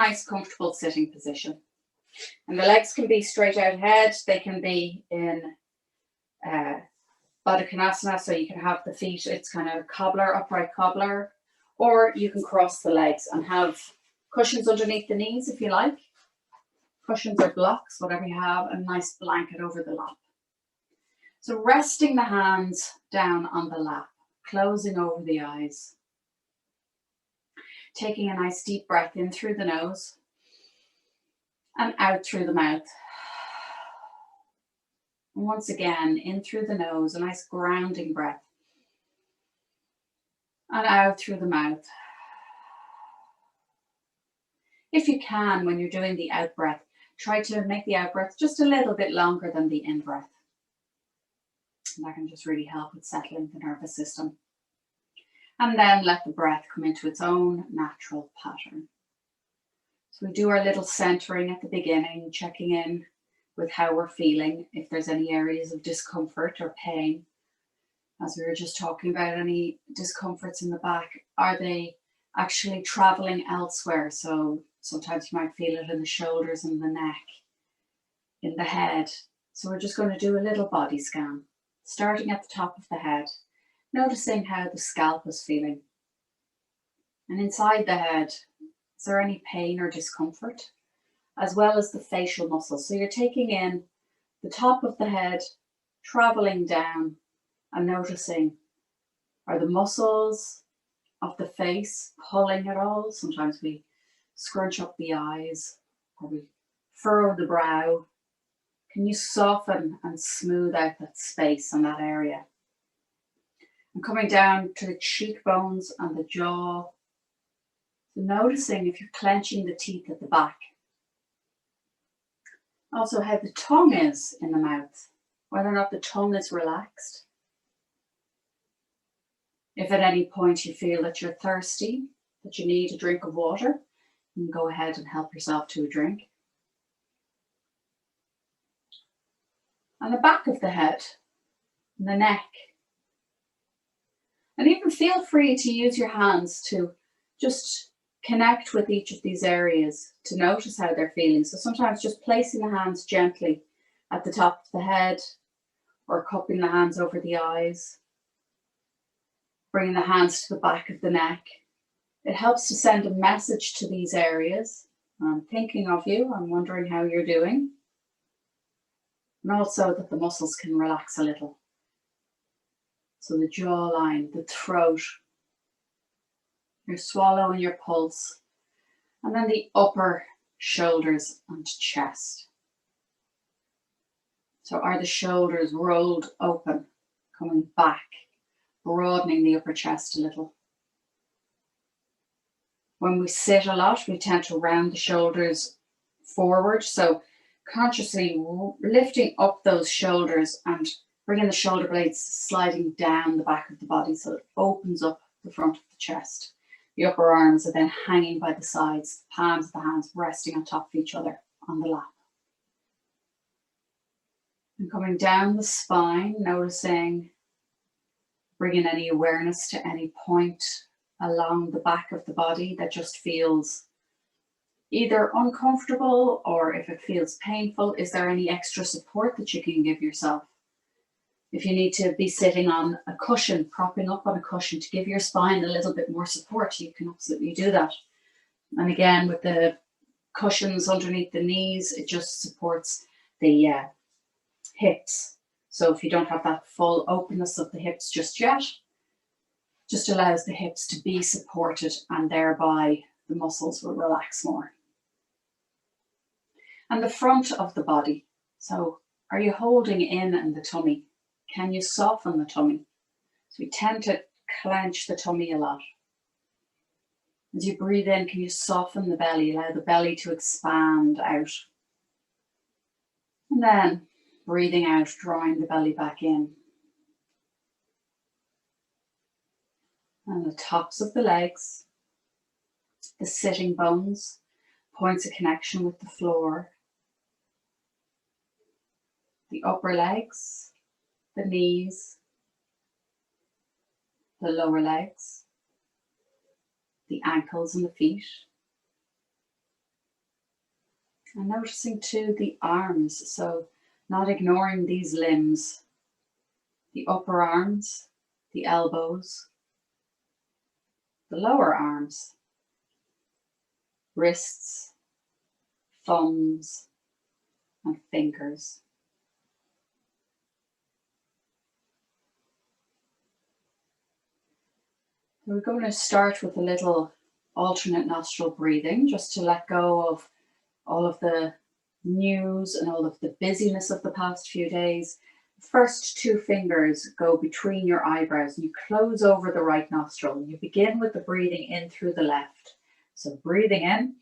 nice, comfortable sitting position. And the legs can be straight out ahead. They can be in Baddha Konasana, so you can have the feet, it's kind of cobbler, upright cobbler, or you can cross the legs and have cushions underneath the knees if you like. Cushions or blocks, whatever you have, and a nice blanket over the lap. So resting the hands down on the lap, closing over the eyes. Taking a nice deep breath in through the nose and out through the mouth. And once again, in through the nose, a nice grounding breath. And out through the mouth. If you can, when you're doing the out breath, try to make the out breath just a little bit longer than the in breath. And that can just really help with settling the nervous system. And then let the breath come into its own natural pattern. So we do our little centering at the beginning, checking in with how we're feeling, if there's any areas of discomfort or pain. As we were just talking about, any discomforts in the back, are they actually traveling elsewhere? So sometimes you might feel it in the shoulders and the neck, in the head. So we're just going to do a little body scan, starting at the top of the head, noticing how the scalp is feeling. And inside the head, is there any pain or discomfort? As well as the facial muscles. So you're taking in the top of the head, traveling down and noticing, are the muscles of the face pulling at all? Sometimes we scrunch up the eyes or we furrow the brow. Can you soften and smooth out that space and that area? And coming down to the cheekbones and the jaw. So noticing if you're clenching the teeth at the back. Also how the tongue is in the mouth, whether or not the tongue is relaxed. If at any point you feel that you're thirsty, that you need a drink of water, you can go ahead and help yourself to a drink. And the back of the head, and the neck. And even feel free to use your hands to just connect with each of these areas to notice how they're feeling. So sometimes just placing the hands gently at the top of the head or cupping the hands over the eyes, bringing the hands to the back of the neck. It helps to send a message to these areas. I'm thinking of you. I'm wondering how you're doing. And also that the muscles can relax a little. So the jawline, the throat, your swallow and your pulse, and then the upper shoulders and chest. So are the shoulders rolled open, coming back, broadening the upper chest a little? When we sit a lot, we tend to round the shoulders forward. So consciously lifting up those shoulders and bringing the shoulder blades sliding down the back of the body so it opens up the front of the chest. The upper arms are then hanging by the sides, the palms of the hands resting on top of each other on the lap. And coming down the spine, noticing, bringing any awareness to any point along the back of the body that just feels either uncomfortable or if it feels painful. Is there any extra support that you can give yourself? If you need to be sitting on a cushion, propping up on a cushion to give your spine a little bit more support, you can absolutely do that. And again, with the cushions underneath the knees, it just supports the hips. So if you don't have that full openness of the hips just yet, just allows the hips to be supported and thereby the muscles will relax more. And the front of the body. So are you holding in the tummy? Can you soften the tummy? So we tend to clench the tummy a lot. As you breathe in, can you soften the belly? Allow the belly to expand out. And then breathing out, drawing the belly back in. And the tops of the legs, the sitting bones, points of connection with the floor. The upper legs, the knees, the lower legs, the ankles and the feet, And noticing too the arms, so not ignoring these limbs, the upper arms, the elbows, the lower arms, wrists, thumbs, and fingers. We're going to start with a little alternate nostril breathing, just to let go of all of the news and all of the busyness of the past few days. First two fingers go between your eyebrows. You close over the right nostril. You begin with the breathing in through the left. So breathing in,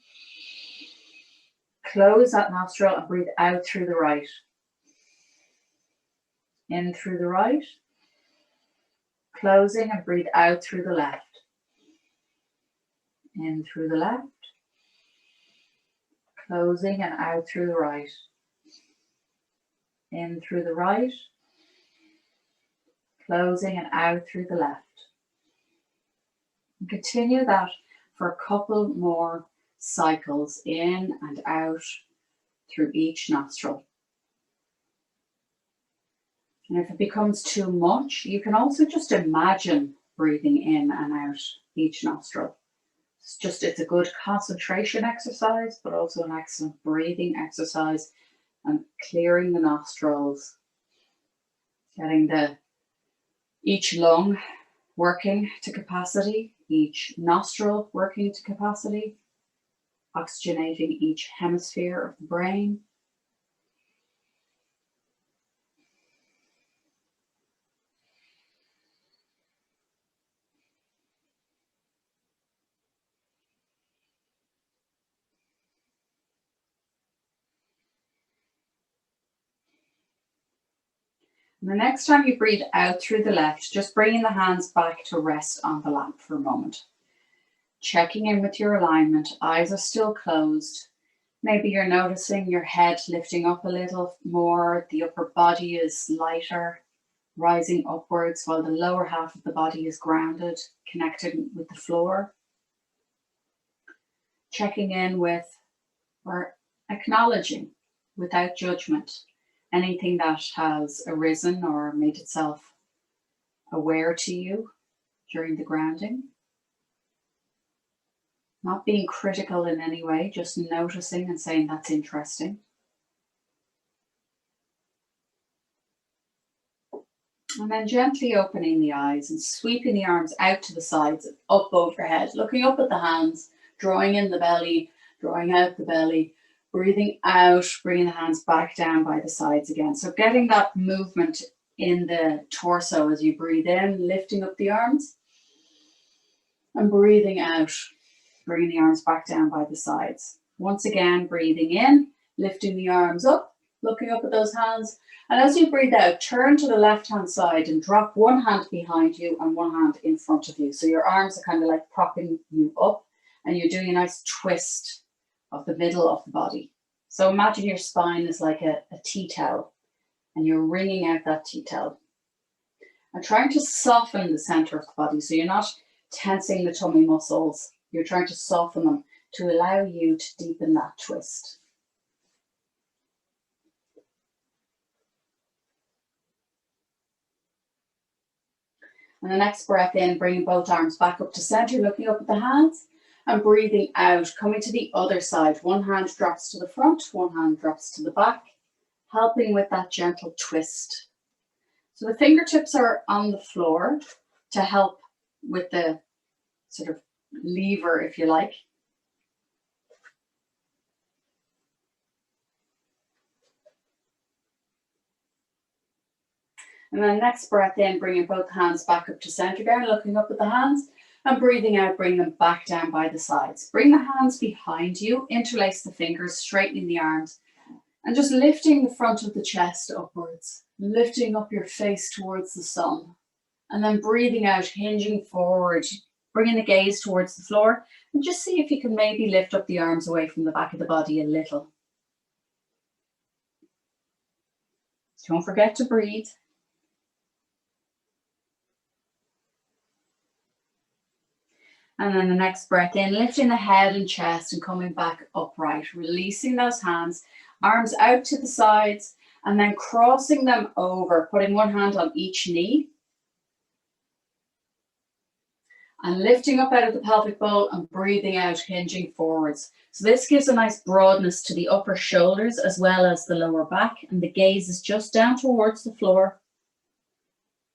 close that nostril and breathe out through the right. In through the right, closing and breathe out through the left. In through the left, closing and out through the right. In through the right, closing and out through the left. And continue that for a couple more cycles, in and out through each nostril. And if it becomes too much, you can also just imagine breathing in and out each nostril. It's a good concentration exercise, but also an excellent breathing exercise, and clearing the nostrils, getting each lung working to capacity, each nostril working to capacity, oxygenating each hemisphere of the brain. And the next time you breathe out through the left, just bringing the hands back to rest on the lap for a moment. Checking in with your alignment, eyes are still closed. Maybe you're noticing your head lifting up a little more, the upper body is lighter, rising upwards while the lower half of the body is grounded, connected with the floor. Checking in with or acknowledging without judgment anything that has arisen or made itself aware to you during the grounding. Not being critical in any way, just noticing and saying that's interesting. And then gently opening the eyes and sweeping the arms out to the sides, up overhead, looking up at the hands, drawing in the belly, drawing out the belly, breathing out, bringing the hands back down by the sides again. So getting that movement in the torso as you breathe in, lifting up the arms, and breathing out, bringing the arms back down by the sides. Once again, breathing in, lifting the arms up, looking up at those hands. And as you breathe out, turn to the left-hand side and drop one hand behind you and one hand in front of you. So your arms are kind of like propping you up, and you're doing a nice twist of the middle of the body. So imagine your spine is like a tea towel, and you're wringing out that tea towel. And trying to soften the center of the body. So you're not tensing the tummy muscles. You're trying to soften them to allow you to deepen that twist. And the next breath in, bringing both arms back up to center, looking up at the hands, and breathing out, coming to the other side. One hand drops to the front, one hand drops to the back, helping with that gentle twist. So the fingertips are on the floor to help with the sort of lever, if you like. And then next breath in, bringing both hands back up to center again, looking up at the hands, and breathing out, bring them back down by the sides. Bring the hands behind you, interlace the fingers, straightening the arms, and just lifting the front of the chest upwards, lifting up your face towards the sun, and then breathing out, hinging forward, bringing the gaze towards the floor, and just see if you can maybe lift up the arms away from the back of the body a little. Don't forget to breathe. And then the next breath in, lifting the head and chest and coming back upright, releasing those hands, arms out to the sides, and then crossing them over, putting one hand on each knee. And lifting up out of the pelvic bowl and breathing out, hinging forwards. So this gives a nice broadness to the upper shoulders as well as the lower back, and the gaze is just down towards the floor.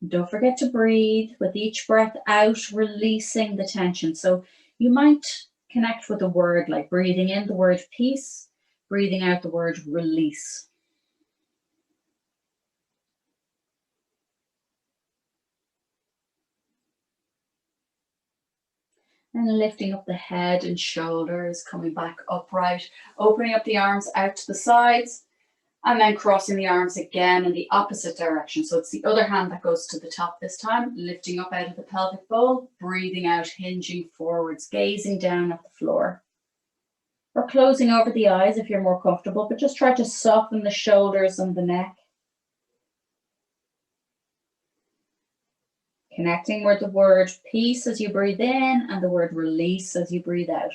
Don't forget to breathe with each breath out, releasing the tension. So you might connect with a word like breathing in the word peace, breathing out the word release. And lifting up the head and shoulders, coming back upright, opening up the arms out to the sides, and then crossing the arms again in the opposite direction. So it's the other hand that goes to the top this time, lifting up out of the pelvic bowl, breathing out, hinging forwards, gazing down at the floor. Or closing over the eyes if you're more comfortable, but just try to soften the shoulders and the neck. Connecting with the word peace as you breathe in and the word release as you breathe out.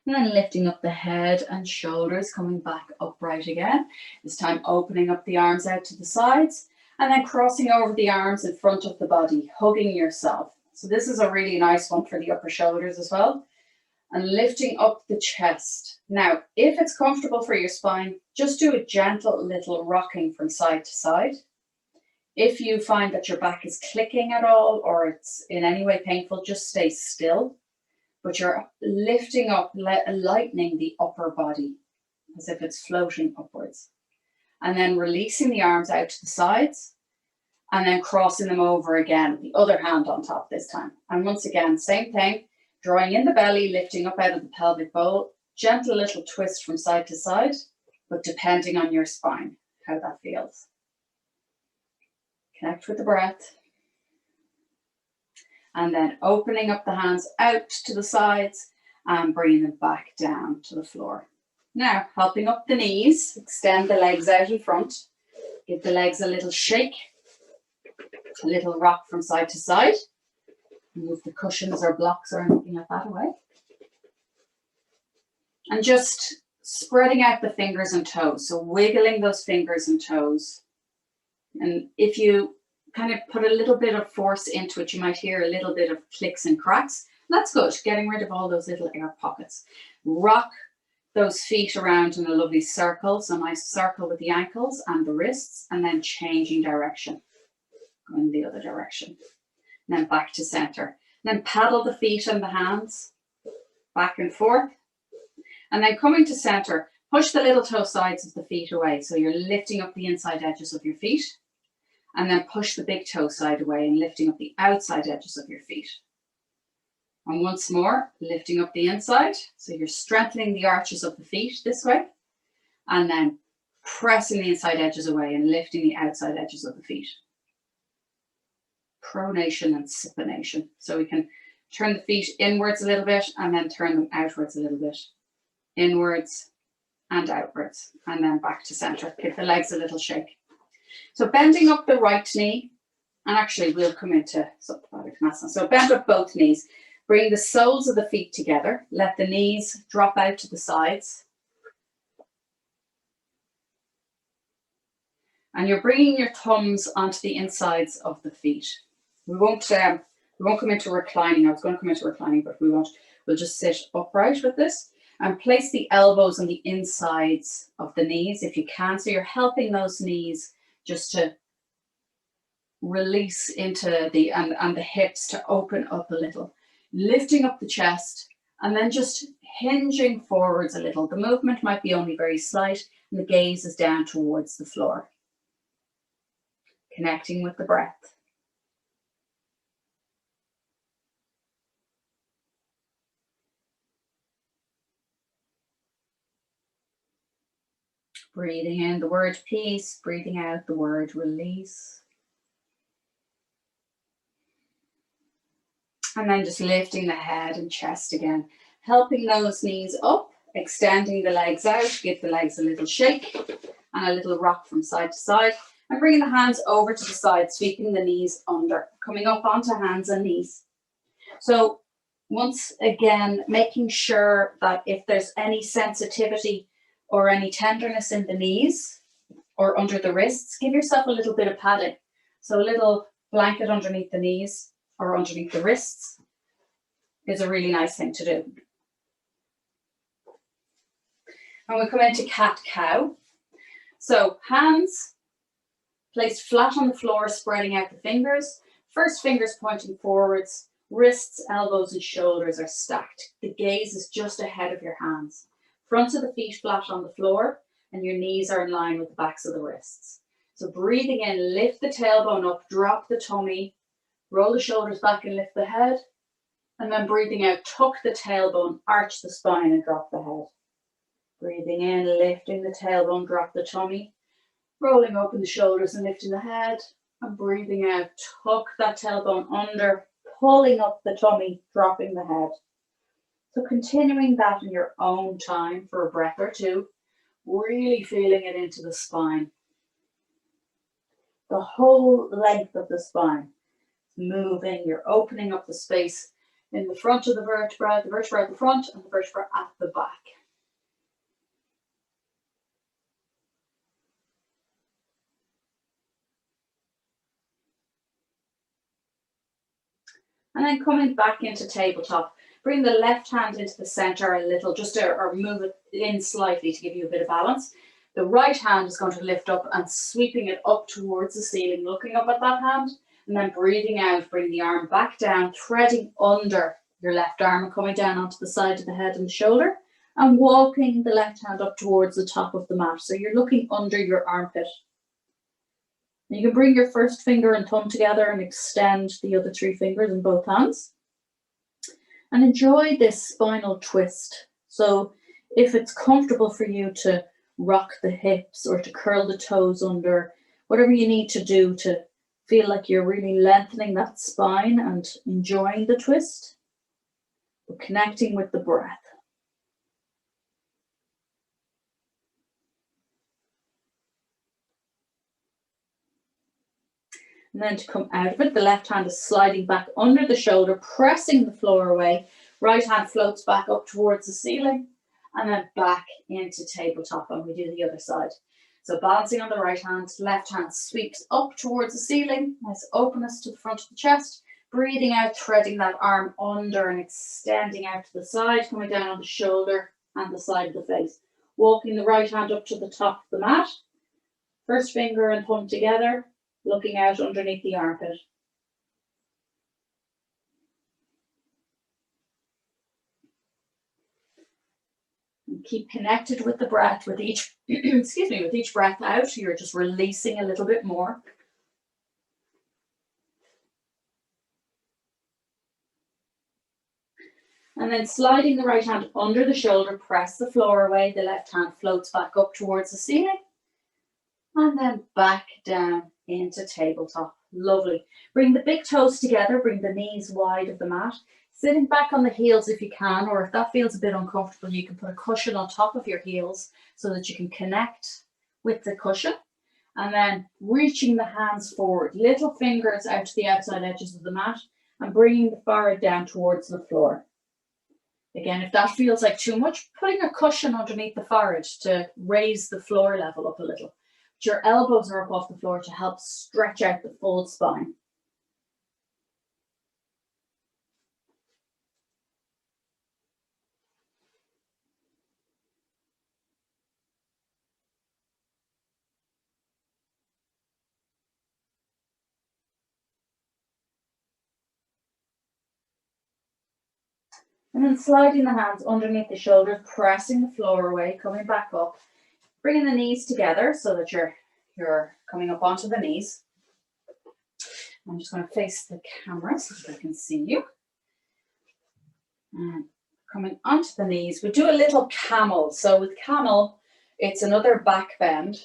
And then lifting up the head and shoulders, coming back upright again. This time opening up the arms out to the sides and then crossing over the arms in front of the body, hugging yourself. So this is a really nice one for the upper shoulders as well. And lifting up the chest. Now, if it's comfortable for your spine, just do a gentle little rocking from side to side. If you find that your back is clicking at all or it's in any way painful, just stay still. But you're lifting up, lightening the upper body as if it's floating upwards. And then releasing the arms out to the sides and then crossing them over again, the other hand on top this time. And once again, same thing. Drawing in the belly, lifting up out of the pelvic bowl, gentle little twist from side to side, but depending on your spine, how that feels. Connect with the breath. And then opening up the hands out to the sides and bringing them back down to the floor. Now, helping up the knees, extend the legs out in front, give the legs a little shake, a little rock from side to side. Move the cushions or blocks or anything like that away. And just spreading out the fingers and toes. So wiggling those fingers and toes. And if you kind of put a little bit of force into it, you might hear a little bit of clicks and cracks. That's good, getting rid of all those little air pockets. Rock those feet around in a lovely circle. So nice circle with the ankles and the wrists, and then changing direction, going the other direction. And then back to center. And then paddle the feet and the hands back and forth. And then coming to center, push the little toe sides of the feet away. So you're lifting up the inside edges of your feet. And then push the big toe side away and lifting up the outside edges of your feet. And once more, lifting up the inside. So you're strengthening the arches of the feet this way. And then pressing the inside edges away and lifting the outside edges of the feet. Pronation and supination. So we can turn the feet inwards a little bit and then turn them outwards a little bit. Inwards and outwards. And then back to center. Give the legs a little shake. So bending up the right knee, and actually we'll come into Supta. So bend up both knees. Bring the soles of the feet together. Let the knees drop out to the sides. And you're bringing your thumbs onto the insides of the feet. We won't come into reclining. I was going to come into reclining, but we won't. We'll just sit upright with this and place the elbows on the insides of the knees if you can. So you're helping those knees just to release into the and the hips to open up a little. Lifting up the chest and then just hinging forwards a little. The movement might be only very slight and the gaze is down towards the floor. Connecting with the breath. Breathing in the word peace, breathing out the word release. And then just lifting the head and chest again. Helping those knees up, extending the legs out, give the legs a little shake and a little rock from side to side. And bringing the hands over to the side, sweeping the knees under, coming up onto hands and knees. So once again, making sure that if there's any sensitivity or any tenderness in the knees or under the wrists, give yourself a little bit of padding. So a little blanket underneath the knees or underneath the wrists is a really nice thing to do. And we come into cat-cow. So hands placed flat on the floor, spreading out the fingers. First fingers pointing forwards, wrists, elbows and shoulders are stacked. The gaze is just ahead of your hands. Fronts of the feet flat on the floor and your knees are in line with the backs of the wrists. So breathing in, lift the tailbone up, drop the tummy, roll the shoulders back and lift the head. And then breathing out, tuck the tailbone, arch the spine and drop the head. Breathing in, lifting the tailbone, drop the tummy, rolling open the shoulders and lifting the head. And breathing out, tuck that tailbone under, pulling up the tummy, dropping the head. So continuing that in your own time for a breath or two, really feeling it into the spine. The whole length of the spine. Moving, you're opening up the space in the front of the vertebra at the front and the vertebra at the back. And then coming back into tabletop, bring the left hand into the center a little, just to, or move it in slightly to give you a bit of balance. The right hand is going to lift up and sweeping it up towards the ceiling, looking up at that hand, and then breathing out, bring the arm back down, threading under your left arm and coming down onto the side of the head and the shoulder, and walking the left hand up towards the top of the mat. So you're looking under your armpit. You can bring your first finger and thumb together and extend the other three fingers in both hands. And enjoy this spinal twist. So if it's comfortable for you to rock the hips or to curl the toes under, whatever you need to do to feel like you're really lengthening that spine and enjoying the twist, but connecting with the breath. And then to come out of it, the left hand is sliding back under the shoulder, pressing the floor away. Right hand floats back up towards the ceiling and then back into tabletop, and we do the other side. So balancing on the right hand, left hand sweeps up towards the ceiling. Nice openness to the front of the chest. Breathing out, threading that arm under and extending out to the side, coming down on the shoulder and the side of the face. Walking the right hand up to the top of the mat. First finger and thumb together, looking out underneath the armpit. And keep connected with the breath. With each, excuse me, with each breath out, you're just releasing a little bit more. And then sliding the right hand under the shoulder, press the floor away. The left hand floats back up towards the ceiling. And then back down into tabletop. Lovely. Bring the big toes together, bring the knees wide of the mat. Sitting back on the heels if you can, or if that feels a bit uncomfortable, you can put a cushion on top of your heels so that you can connect with the cushion. And then reaching the hands forward, little fingers out to the outside edges of the mat and bringing the forehead down towards the floor. Again, if that feels like too much, putting a cushion underneath the forehead to raise the floor level up a little. Your elbows are up off the floor to help stretch out the full spine. And then sliding the hands underneath the shoulders, pressing the floor away, coming back up, bringing the knees together so that you're coming up onto the knees. I'm just going to face the camera so that I can see you. And coming onto the knees, we do a little camel. So with camel, it's another back bend,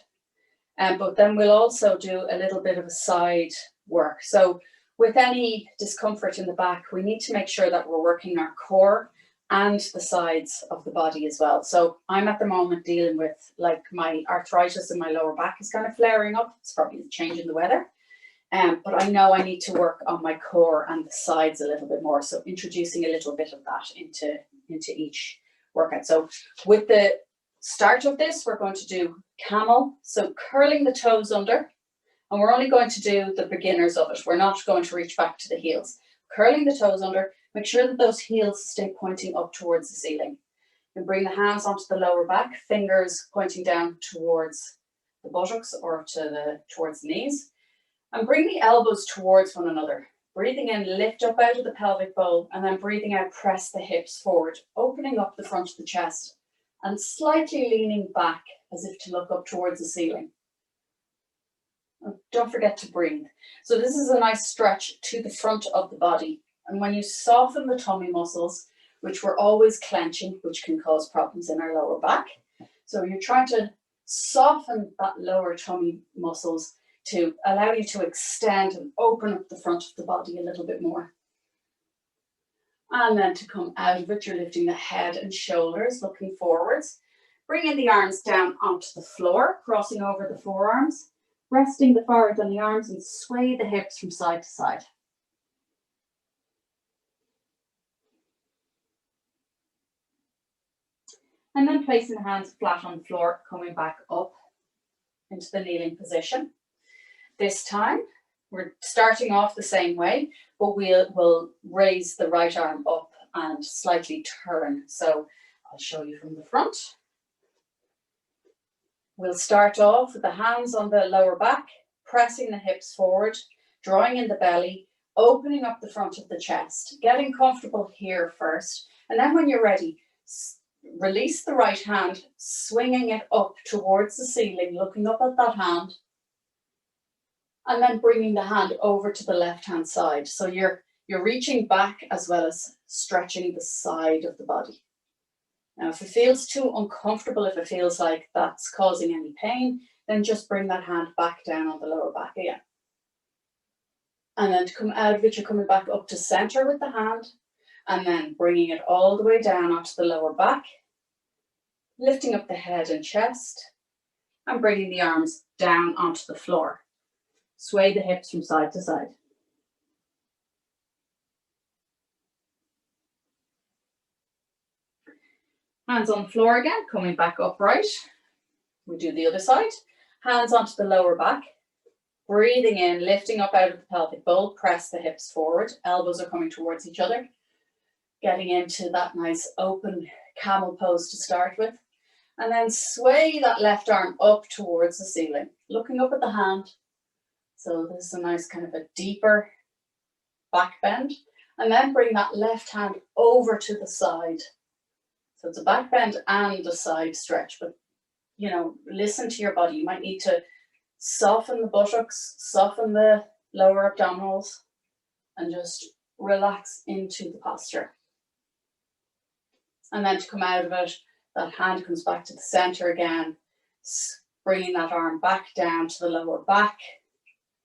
but then we'll also do a little bit of a side work. So with any discomfort in the back, we need to make sure that we're working our core and the sides of the body as well. So I'm at the moment dealing with, like, my arthritis in my lower back is kind of flaring up. It's probably the change in the weather. But I know I need to work on my core and the sides a little bit more. So introducing a little bit of that into each workout. So with the start of this, we're going to do camel. So curling the toes under, and we're only going to do the beginners of it. We're not going to reach back to the heels. Curling the toes under, make sure that those heels stay pointing up towards the ceiling. And bring the hands onto the lower back, fingers pointing down towards the buttocks or towards the knees. And bring the elbows towards one another. Breathing in, lift up out of the pelvic bowl, and then breathing out, press the hips forward, opening up the front of the chest and slightly leaning back as if to look up towards the ceiling. And don't forget to breathe. So this is a nice stretch to the front of the body. And when you soften the tummy muscles, which we're always clenching, which can cause problems in our lower back. So you're trying to soften that lower tummy muscles to allow you to extend and open up the front of the body a little bit more. And then to come out of it, you're lifting the head and shoulders, looking forwards, bringing the arms down onto the floor, crossing over the forearms, resting the forehead on the arms, and sway the hips from side to side. And then placing the hands flat on the floor, coming back up into the kneeling position. This time, we're starting off the same way, but we'll raise the right arm up and slightly turn. So I'll show you from the front. We'll start off with the hands on the lower back, pressing the hips forward, drawing in the belly, opening up the front of the chest, getting comfortable here first. And then when you're ready, release the right hand, swinging it up towards the ceiling, looking up at that hand. And then bringing the hand over to the left-hand side. So you're reaching back as well as stretching the side of the body. Now, if it feels too uncomfortable, if it feels like that's causing any pain, then just bring that hand back down on the lower back again. And then to come out of it, you're coming back up to center with the hand, and then bringing it all the way down onto the lower back, lifting up the head and chest, and bringing the arms down onto the floor. Sway the hips from side to side. Hands on the floor again, coming back upright. We do the other side. Hands onto the lower back. Breathing in, lifting up out of the pelvic bowl. Press the hips forward. Elbows are coming towards each other. Getting into that nice open camel pose to start with. And then sway that left arm up towards the ceiling. Looking up at the hand. So this is a nice kind of a deeper back bend. And then bring that left hand over to the side. So it's a back bend and a side stretch, but you know, listen to your body. You might need to soften the buttocks, soften the lower abdominals, and just relax into the posture. And then to come out of it, that hand comes back to the center again, bringing that arm back down to the lower back.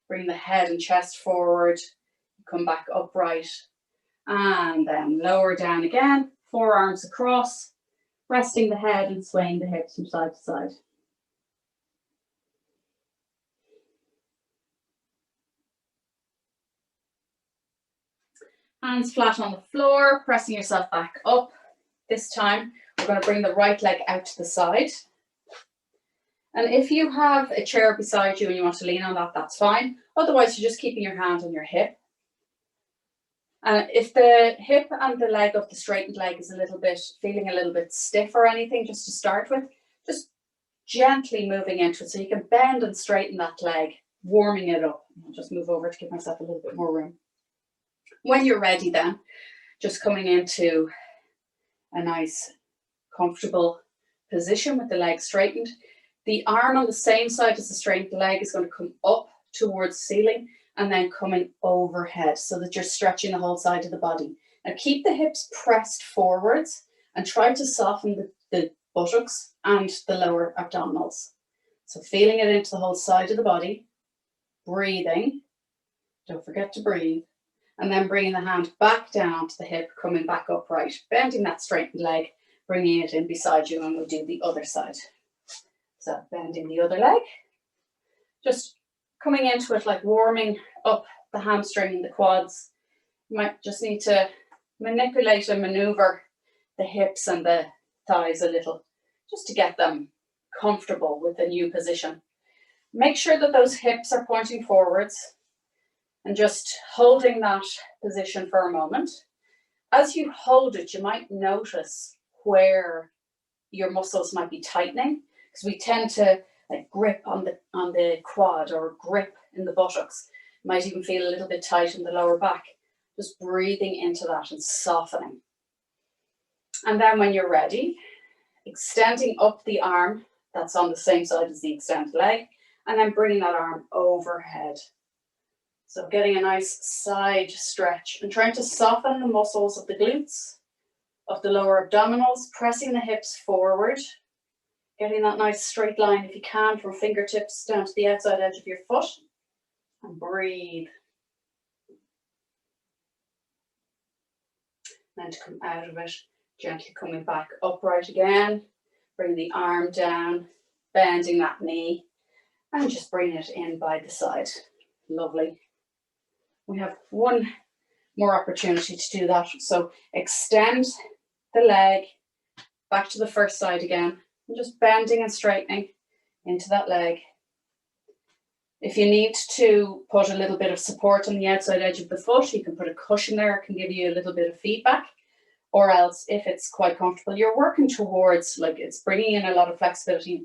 Bring the head and chest forward, come back upright, and then lower down again, forearms across, resting the head and swaying the hips from side to side. Hands flat on the floor, pressing yourself back up. This time, we're going to bring the right leg out to the side. And if you have a chair beside you and you want to lean on that, that's fine. Otherwise, you're just keeping your hand on your hip. If the hip and the leg of the straightened leg is feeling a little bit stiff or anything, just to start with, just gently moving into it so you can bend and straighten that leg, warming it up. I'll just move over to give myself a little bit more room. When you're ready then, just coming into a nice, comfortable position with the leg straightened. The arm on the same side as the straightened leg is going to come up towards the ceiling and then coming overhead so that you're stretching the whole side of the body. Now keep the hips pressed forwards and try to soften the buttocks and the lower abdominals. So feeling it into the whole side of the body, breathing, don't forget to breathe, And then bringing the hand back down onto the hip, coming back upright, bending that straightened leg, bringing it in beside you, and we'll do the other side. So bending the other leg, just coming into it like warming up the hamstring and the quads. You might just need to manipulate and maneuver the hips and the thighs a little, just to get them comfortable with the new position. Make sure that those hips are pointing forwards and just holding that position for a moment. As you hold it, you might notice where your muscles might be tightening, because we tend to like grip on the quad or grip in the buttocks. You might even feel a little bit tight in the lower back. Just breathing into that and softening. And then when you're ready, extending up the arm that's on the same side as the extended leg, and then bringing that arm overhead. So getting a nice side stretch and trying to soften the muscles of the glutes, of the lower abdominals, pressing the hips forward, getting that nice straight line if you can from fingertips down to the outside edge of your foot, and breathe. Then to come out of it, gently coming back upright again, bring the arm down, bending that knee, and just bring it in by the side. Lovely. We have one more opportunity to do that. So extend the leg back to the first side again, and just bending and straightening into that leg. If you need to put a little bit of support on the outside edge of the foot, you can put a cushion there, it can give you a little bit of feedback. Or else, if it's quite comfortable, you're working towards, like it's bringing in a lot of flexibility,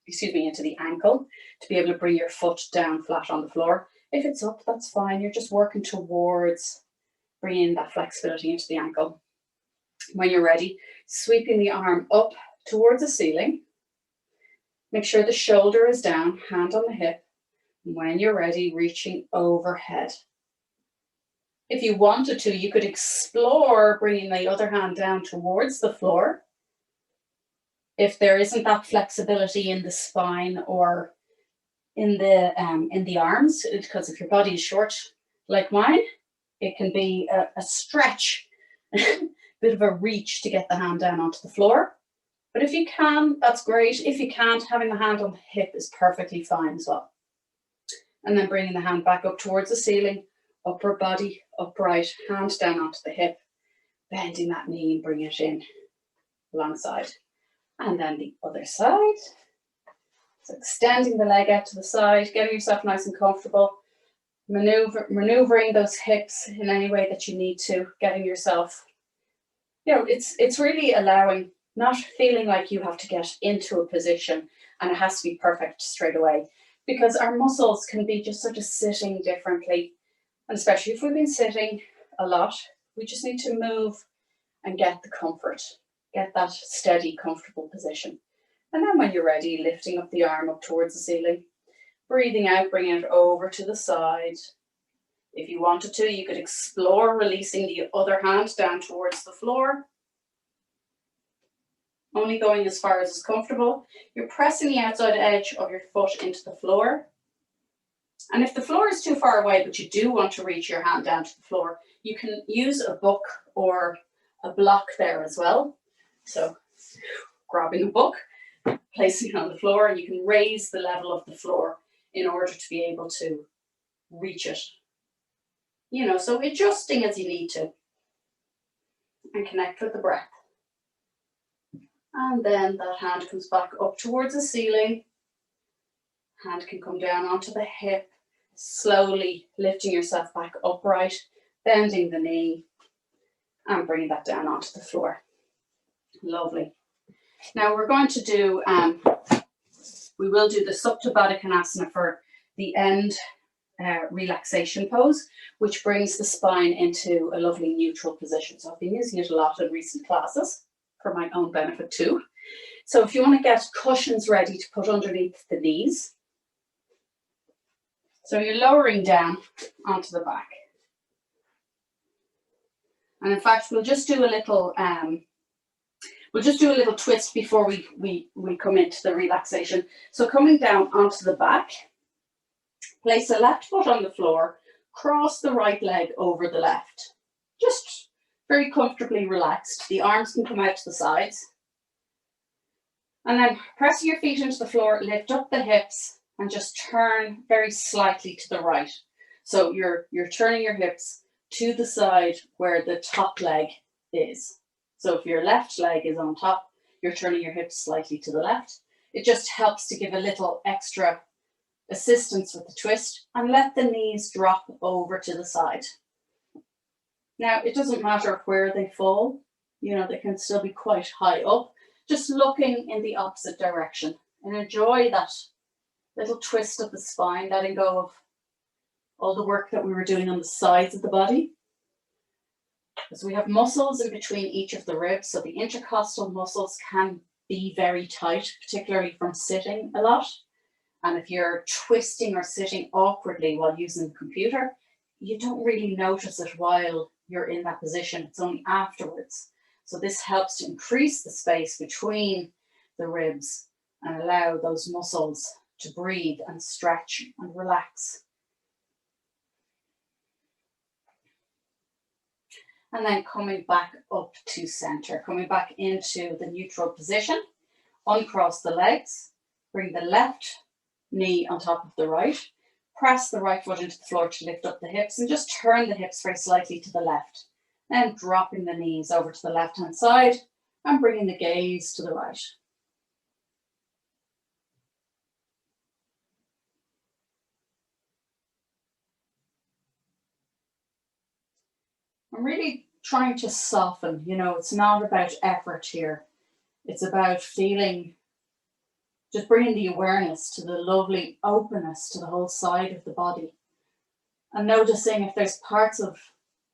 into the ankle to be able to bring your foot down flat on the floor. If it's up, that's fine. You're just working towards bringing that flexibility into the ankle. When you're ready, sweeping the arm up towards the ceiling. Make sure the shoulder is down, hand on the hip. When you're ready, reaching overhead. If you wanted to, you could explore bringing the other hand down towards the floor. If there isn't that flexibility in the spine or in the arms, because if your body is short like mine, it can be a stretch, bit of a reach to get the hand down onto the floor. But if you can, that's great. If you can't, having the hand on the hip is perfectly fine as well. And then bringing the hand back up towards the ceiling, upper body upright, hand down onto the hip, bending that knee and bring it in alongside. And then the other side. So extending the leg out to the side, getting yourself nice and comfortable, maneuvering those hips in any way that you need to, getting yourself, it's really allowing, not feeling like you have to get into a position and it has to be perfect straight away, because our muscles can be just sort of sitting differently. And especially if we've been sitting a lot, we just need to move and get the comfort, get that steady, comfortable position. And then when you're ready, lifting up the arm up towards the ceiling, breathing out, bringing it over to the side. If you wanted to, you could explore releasing the other hand down towards the floor. Only going as far as is comfortable. You're pressing the outside edge of your foot into the floor. And if the floor is too far away, but you do want to reach your hand down to the floor, you can use a book or a block there as well. So grabbing a book, placing it on the floor, and you can raise the level of the floor in order to be able to reach it. So adjusting as you need to, and connect with the breath. And then that hand comes back up towards the ceiling. Hand can come down onto the hip, slowly lifting yourself back upright, bending the knee, and bringing that down onto the floor. Lovely. Now we're going to do, we will do the Supta Baddha Konasana for the end relaxation pose, which brings the spine into a lovely neutral position. So I've been using it a lot in recent classes for my own benefit too. So if you want to get cushions ready to put underneath the knees, so you're lowering down onto the back. And in fact, we'll just do a little twist before we come into the relaxation. So coming down onto the back, place the left foot on the floor, cross the right leg over the left. Just very comfortably relaxed. The arms can come out to the sides. And then pressing your feet into the floor, lift up the hips and just turn very slightly to the right. So you're turning your hips to the side where the top leg is. So if your left leg is on top, you're turning your hips slightly to the left. It just helps to give a little extra assistance with the twist, and let the knees drop over to the side. Now, it doesn't matter where they fall, you know, they can still be quite high up, just looking in the opposite direction, and enjoy that little twist of the spine, letting go of all the work that we were doing on the sides of the body. Because we have muscles in between each of the ribs, so the intercostal muscles can be very tight, particularly from sitting a lot. And if you're twisting or sitting awkwardly while using the computer, you don't really notice it while you're in that position. It's only afterwards. So this helps to increase the space between the ribs and allow those muscles to breathe and stretch and relax. And then coming back up to center, coming back into the neutral position, uncross the legs, bring the left knee on top of the right, press the right foot into the floor to lift up the hips, and just turn the hips very slightly to the left. Then dropping the knees over to the left-hand side and bringing the gaze to the right. I'm really trying to soften, you know, it's not about effort here. It's about feeling, just bringing the awareness to the lovely openness to the whole side of the body. And noticing if there's parts of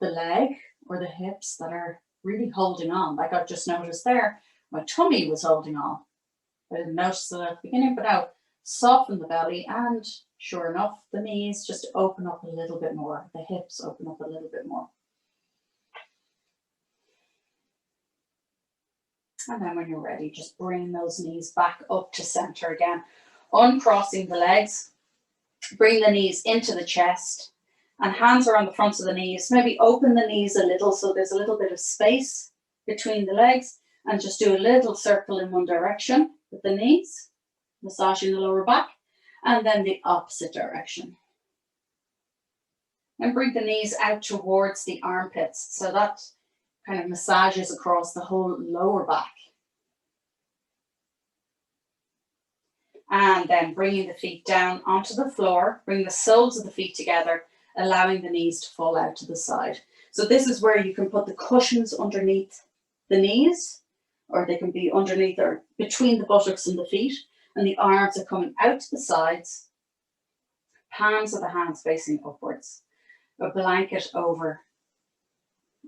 the leg or the hips that are really holding on. Like I've just noticed there, my tummy was holding on. I didn't notice it at the beginning, but now soften the belly, and sure enough, the knees just open up a little bit more. The hips open up a little bit more. And then when you're ready, just bring those knees back up to center again. Uncrossing the legs, bring the knees into the chest, and hands are on the fronts of the knees. Maybe open the knees a little so there's a little bit of space between the legs, and just do a little circle in one direction with the knees, massaging the lower back, and then the opposite direction. And bring the knees out towards the armpits, so that kind of massages across the whole lower back. And then bringing the feet down onto the floor, bring the soles of the feet together, allowing the knees to fall out to the side. So this is where you can put the cushions underneath the knees, or they can be underneath or between the buttocks and the feet, and the arms are coming out to the sides, palms of the hands facing upwards, a blanket over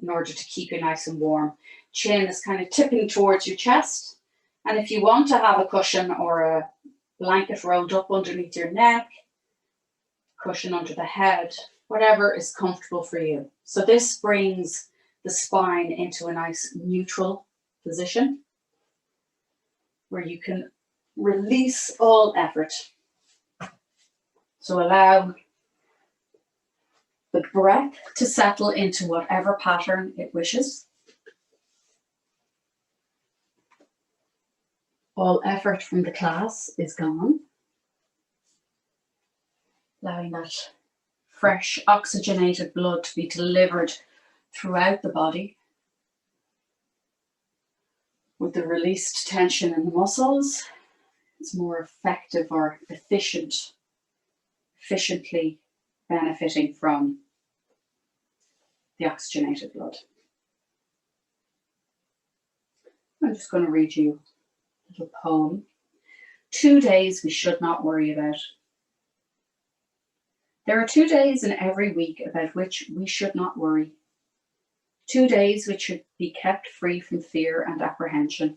in order to keep you nice and warm. Chin is kind of tipping towards your chest. And if you want to have a cushion or a blanket rolled up underneath your neck, cushion under the head, whatever is comfortable for you. So this brings the spine into a nice neutral position where you can release all effort. So allow the breath to settle into whatever pattern it wishes. All effort from the class is gone. Allowing that fresh oxygenated blood to be delivered throughout the body. With the released tension in the muscles, it's more effective or efficiently benefiting from the oxygenated blood. I'm just going to read you a little poem. 2 days we should not worry about. There are 2 days in every week about which we should not worry. 2 days which should be kept free from fear and apprehension.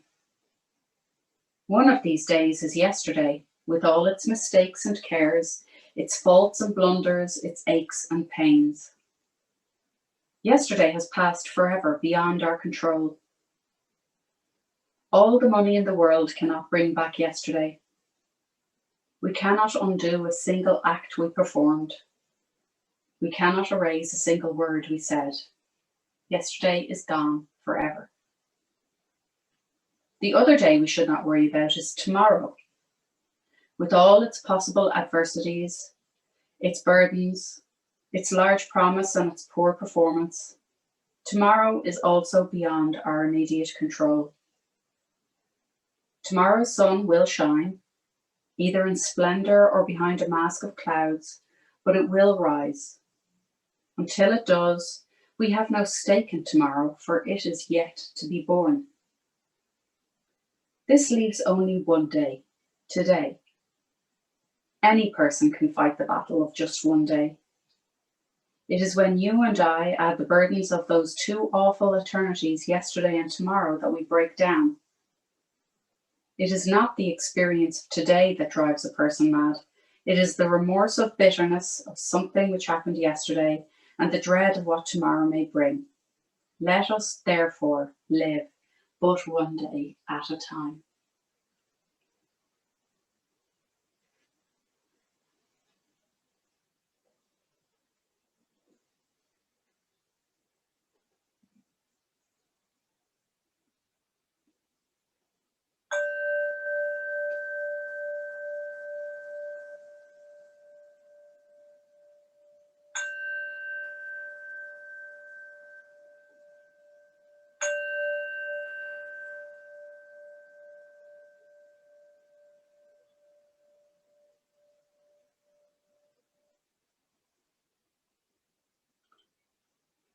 One of these days is yesterday, with all its mistakes and cares, its faults and blunders, its aches and pains. Yesterday has passed forever beyond our control. All the money in the world cannot bring back yesterday. We cannot undo a single act we performed. We cannot erase a single word we said. Yesterday is gone forever. The other day we should not worry about is tomorrow, with all its possible adversities, its burdens, its large promise and its poor performance. Tomorrow is also beyond our immediate control. Tomorrow's sun will shine, either in splendor or behind a mask of clouds, but it will rise. Until it does, we have no stake in tomorrow, for it is yet to be born. This leaves only one day, today. Any person can fight the battle of just one day. It is when you and I add the burdens of those two awful eternities, yesterday and tomorrow, that we break down. It is not the experience of today that drives a person mad. It is the remorse of bitterness of something which happened yesterday and the dread of what tomorrow may bring. Let us, therefore, live but one day at a time.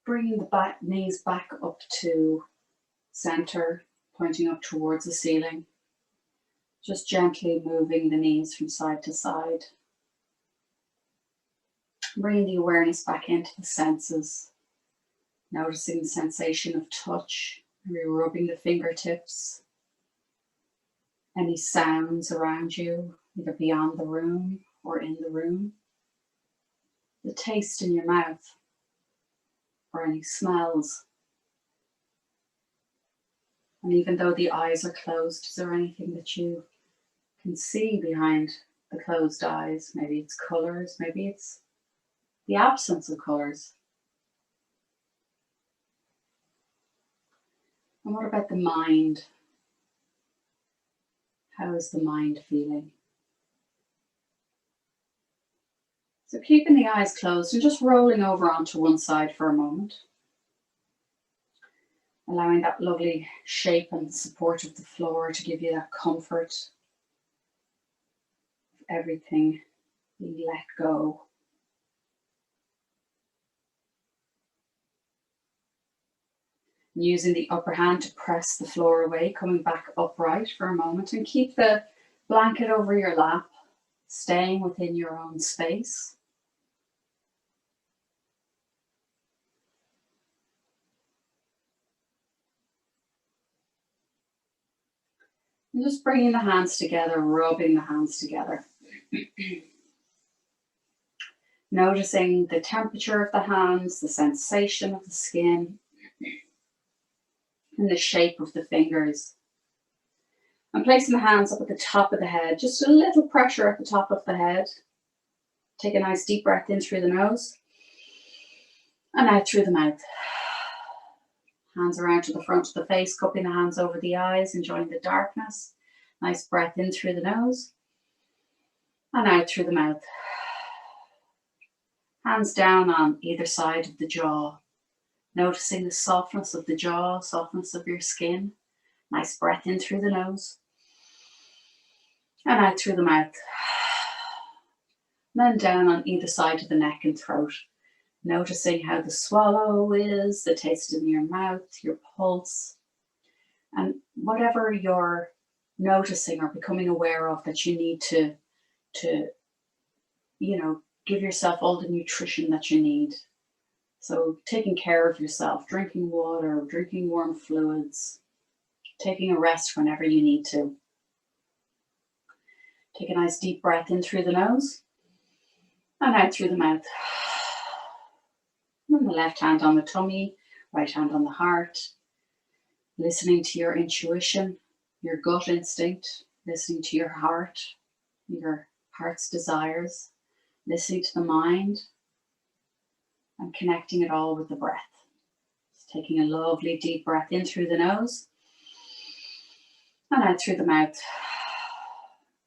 Bringing the knees back up to center, pointing up towards the ceiling. Just gently moving the knees from side to side. Bringing the awareness back into the senses. Noticing the sensation of touch, rubbing the fingertips. Any sounds around you, either beyond the room or in the room. The taste in your mouth, or any smells. And even though the eyes are closed, is there anything that you can see behind the closed eyes? Maybe it's colours, maybe it's the absence of colours. And what about the mind? How is the mind feeling? So keeping the eyes closed and just rolling over onto one side for a moment. Allowing that lovely shape and support of the floor to give you that comfort of everything being let go. And using the upper hand to press the floor away, coming back upright for a moment, and keep the blanket over your lap, staying within your own space. And just bringing the hands together, rubbing the hands together. Noticing the temperature of the hands, the sensation of the skin, and the shape of the fingers. And placing the hands up at the top of the head, just a little pressure at the top of the head. Take a nice deep breath in through the nose and out through the mouth. Hands around to the front of the face, cupping the hands over the eyes, enjoying the darkness. Nice breath in through the nose and out through the mouth. Hands down on either side of the jaw. Noticing the softness of the jaw, softness of your skin. Nice breath in through the nose and out through the mouth. And then down on either side of the neck and throat. Noticing how the swallow is, the taste in your mouth, your pulse, and whatever you're noticing or becoming aware of that you need to give yourself all the nutrition that you need. So taking care of yourself, drinking water, drinking warm fluids, taking a rest whenever you need to. Take a nice deep breath in through the nose and out through the mouth. And the left hand on the tummy, right hand on the heart. Listening to your intuition, your gut instinct, listening to your heart's desires, listening to the mind. and connecting it all with the breath. Just taking a lovely deep breath in through the nose and out through the mouth.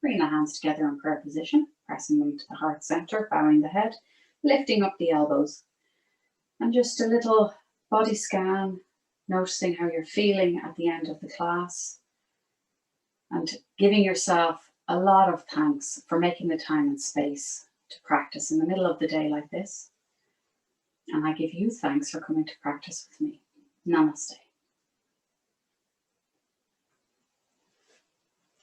Bring the hands together in prayer position, pressing them to the heart center, bowing the head, lifting up the elbows. And just a little body scan, noticing how you're feeling at the end of the class, and giving yourself a lot of thanks for making the time and space to practice in the middle of the day like this. And I give you thanks for coming to practice with me. Namaste.